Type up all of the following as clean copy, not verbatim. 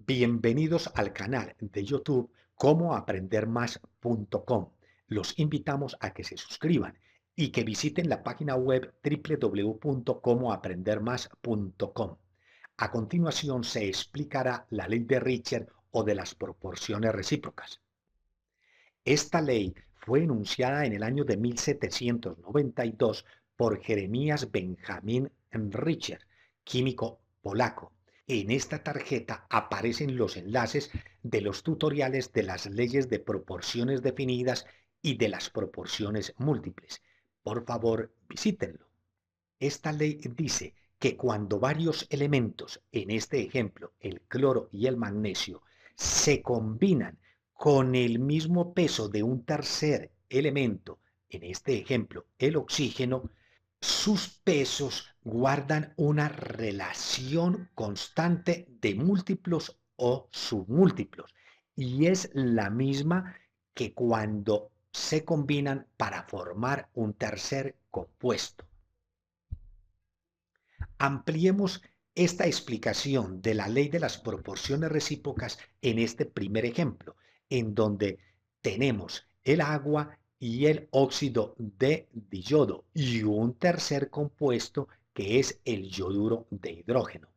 Bienvenidos al canal de YouTube CómoAprenderMás.com. Los invitamos a que se suscriban y que visiten la página web www.comoaprendermas.com. A continuación se explicará la ley de Richter o de las proporciones recíprocas. Esta ley fue enunciada en el año de 1792 por Jeremías Benjamin Richter, químico polaco. En esta tarjeta aparecen los enlaces de los tutoriales de las leyes de proporciones definidas y de las proporciones múltiples. Por favor, visítenlo. Esta ley dice que cuando varios elementos, en este ejemplo el cloro y el magnesio, se combinan con el mismo peso de un tercer elemento, en este ejemplo el oxígeno, sus pesos guardan una relación constante de múltiplos o submúltiplos y es la misma que cuando se combinan para formar un tercer compuesto. Ampliemos esta explicación de la ley de las proporciones recíprocas en este primer ejemplo, en donde tenemos el agua y el óxido de diyodo y un tercer compuesto que es el yoduro de hidrógeno.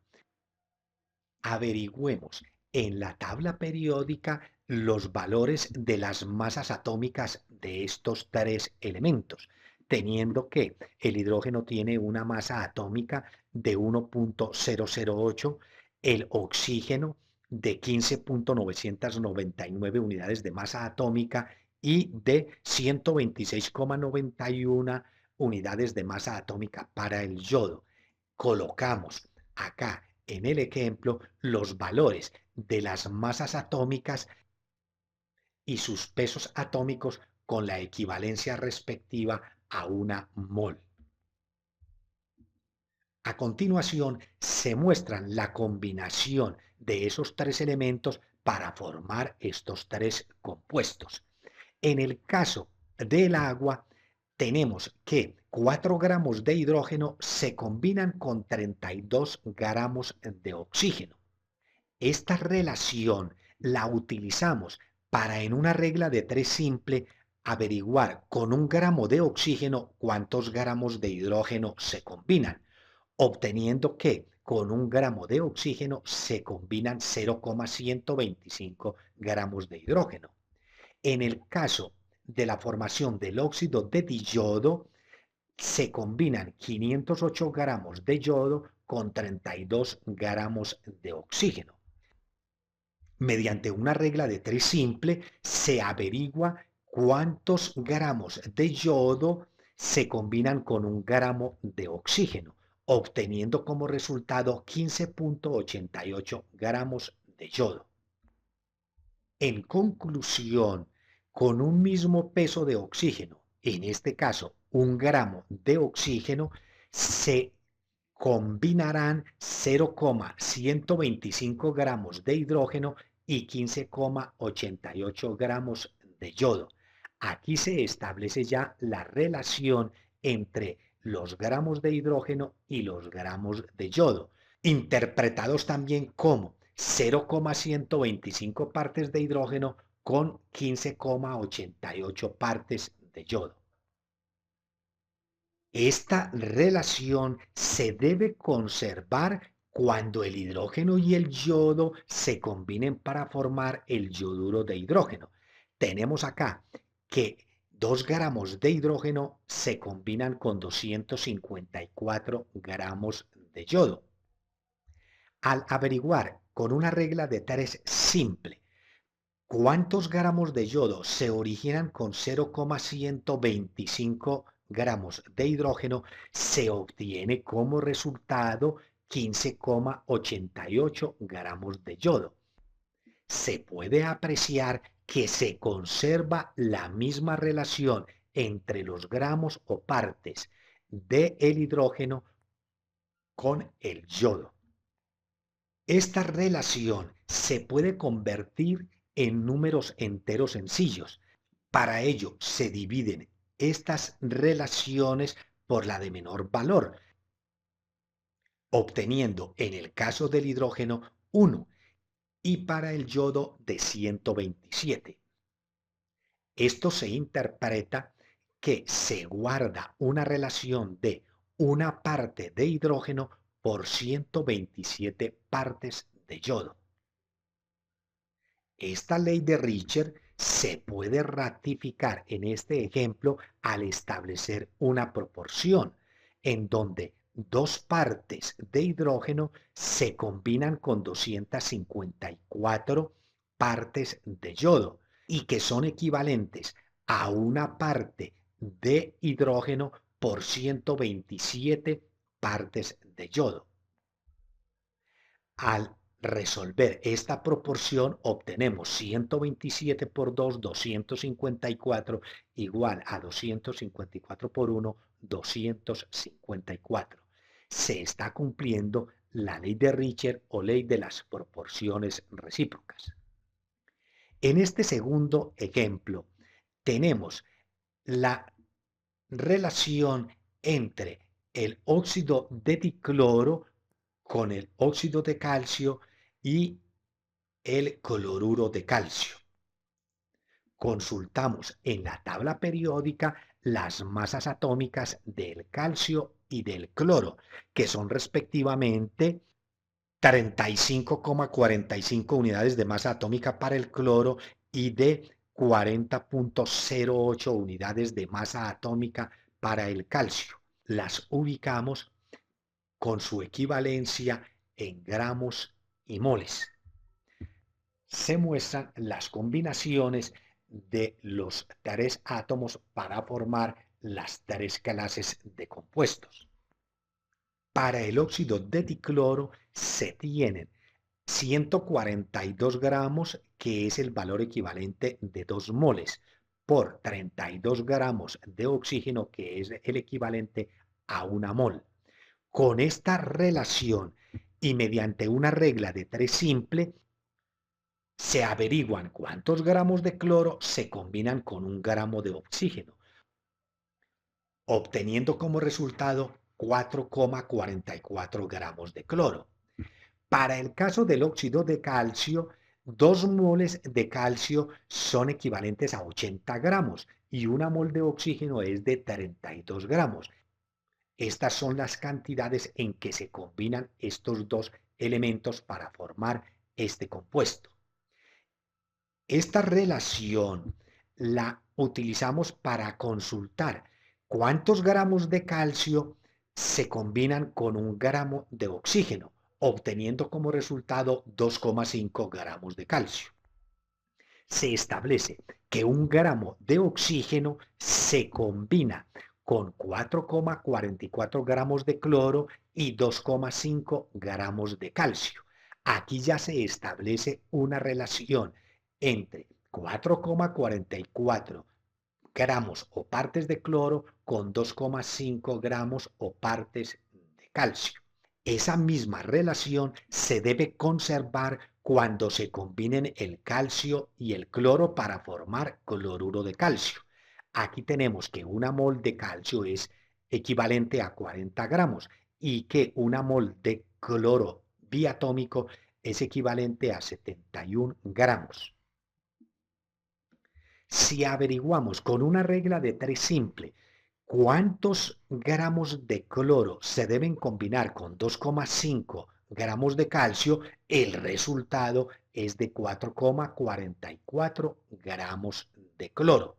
Averigüemos en la tabla periódica los valores de las masas atómicas de estos tres elementos, teniendo que el hidrógeno tiene una masa atómica de 1.008, el oxígeno de 15.999 unidades de masa atómica y de 126,91 unidades de masa atómica para el yodo. Colocamos acá en el ejemplo los valores de las masas atómicas y sus pesos atómicos con la equivalencia respectiva a una mol. A continuación se muestran la combinación de esos tres elementos para formar estos tres compuestos. En el caso del agua, tenemos que 4 gramos de hidrógeno se combinan con 32 gramos de oxígeno. Esta relación la utilizamos para en una regla de 3 simple averiguar con 1 gramo de oxígeno cuántos gramos de hidrógeno se combinan, obteniendo que con 1 gramo de oxígeno se combinan 0,125 gramos de hidrógeno. En el caso de la formación del óxido de diyodo, se combinan 508 gramos de yodo con 32 gramos de oxígeno. Mediante una regla de 3 simple, se averigua cuántos gramos de yodo se combinan con 1 gramo de oxígeno, obteniendo como resultado 15.88 gramos de yodo. En conclusión, con un mismo peso de oxígeno, en este caso 1 gramo de oxígeno, se combinarán 0,125 gramos de hidrógeno y 15,88 gramos de yodo. Aquí se establece ya la relación entre los gramos de hidrógeno y los gramos de yodo, interpretados también como 0,125 partes de hidrógeno con 15,88 partes de yodo. Esta relación se debe conservar cuando el hidrógeno y el yodo se combinen para formar el yoduro de hidrógeno. Tenemos acá que 2 gramos de hidrógeno se combinan con 254 gramos de yodo. Al averiguar con una regla de 3 simple cuántos gramos de yodo se originan con 0,125 gramos de hidrógeno, se obtiene como resultado 15,88 gramos de yodo. Se puede apreciar que se conserva la misma relación entre los gramos o partes del hidrógeno con el yodo. Esta relación se puede convertir en números enteros sencillos. Para ello se dividen estas relaciones por la de menor valor, obteniendo en el caso del hidrógeno 1 y para el yodo de 127. Esto se interpreta que se guarda una relación de una parte de hidrógeno por 127 partes de yodo. Esta ley de Richter se puede ratificar en este ejemplo al establecer una proporción en donde dos partes de hidrógeno se combinan con 254 partes de yodo y que son equivalentes a una parte de hidrógeno por 127 partes de yodo. Al resolver esta proporción obtenemos 127 por 2, 254, igual a 254 por 1, 254. Se está cumpliendo la ley de Richter o ley de las proporciones recíprocas. En este segundo ejemplo tenemos la relación entre el óxido de dicloro con el óxido de calcio y el cloruro de calcio. Consultamos en la tabla periódica las masas atómicas del calcio y del cloro, que son respectivamente 35,45 unidades de masa atómica para el cloro y de 40,08 unidades de masa atómica para el calcio. Las ubicamos con su equivalencia en gramos y moles. Se muestran las combinaciones de los tres átomos para formar las tres clases de compuestos. Para el óxido de dicloro se tienen 142 gramos, que es el valor equivalente de 2 moles, por 32 gramos de oxígeno, que es el equivalente a 1 mol. Con esta relación y mediante una regla de 3 simple, se averiguan cuántos gramos de cloro se combinan con 1 gramo de oxígeno, obteniendo como resultado 4,44 gramos de cloro. Para el caso del óxido de calcio, 2 moles de calcio son equivalentes a 80 gramos y 1 mol de oxígeno es de 32 gramos. Estas son las cantidades en que se combinan estos dos elementos para formar este compuesto. Esta relación la utilizamos para consultar cuántos gramos de calcio se combinan con 1 gramo de oxígeno, obteniendo como resultado 2,5 gramos de calcio. Se establece que 1 gramo de oxígeno se combina con 4,44 gramos de cloro y 2,5 gramos de calcio. Aquí ya se establece una relación entre 4,44 gramos o partes de cloro con 2,5 gramos o partes de calcio. Esa misma relación se debe conservar cuando se combinen el calcio y el cloro para formar cloruro de calcio. Aquí tenemos que 1 mol de calcio es equivalente a 40 gramos y que 1 mol de cloro diatómico es equivalente a 71 gramos. Si averiguamos con una regla de 3 simple cuántos gramos de cloro se deben combinar con 2,5 gramos de calcio, el resultado es de 4,44 gramos de cloro.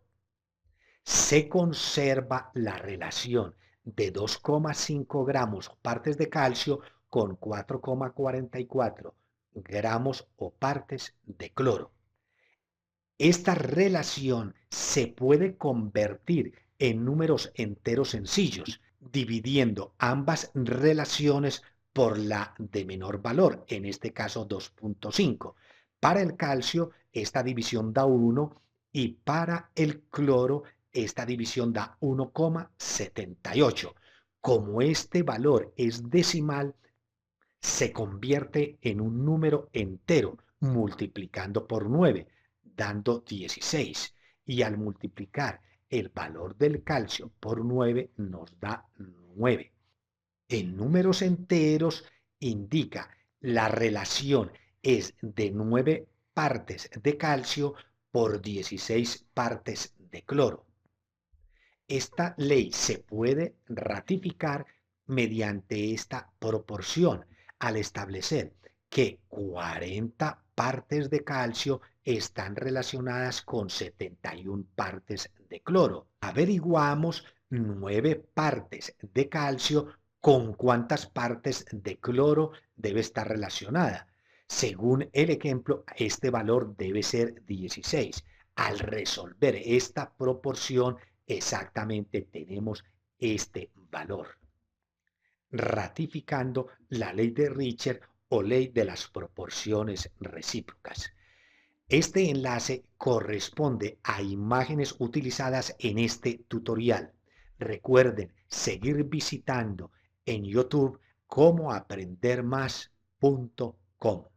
Se conserva la relación de 2,5 gramos o partes de calcio con 4,44 gramos o partes de cloro. Esta relación se puede convertir en números enteros sencillos, dividiendo ambas relaciones por la de menor valor, en este caso 2,5. Para el calcio, esta división da 1 y para el cloro, esta división da 1,78. Como este valor es decimal, se convierte en un número entero multiplicando por 9, dando 16. Y al multiplicar el valor del calcio por 9 nos da 9. En números enteros indica la relación es de 9 partes de calcio por 16 partes de cloro. Esta ley se puede ratificar mediante esta proporción al establecer que 40 partes de calcio están relacionadas con 71 partes de cloro. Averiguamos 9 partes de calcio con cuántas partes de cloro debe estar relacionada. Según el ejemplo, este valor debe ser 16. Al resolver esta proporción, exactamente tenemos este valor, ratificando la ley de Richter o ley de las proporciones recíprocas. Este enlace corresponde a imágenes utilizadas en este tutorial. Recuerden seguir visitando en YouTube cómo aprender más.com.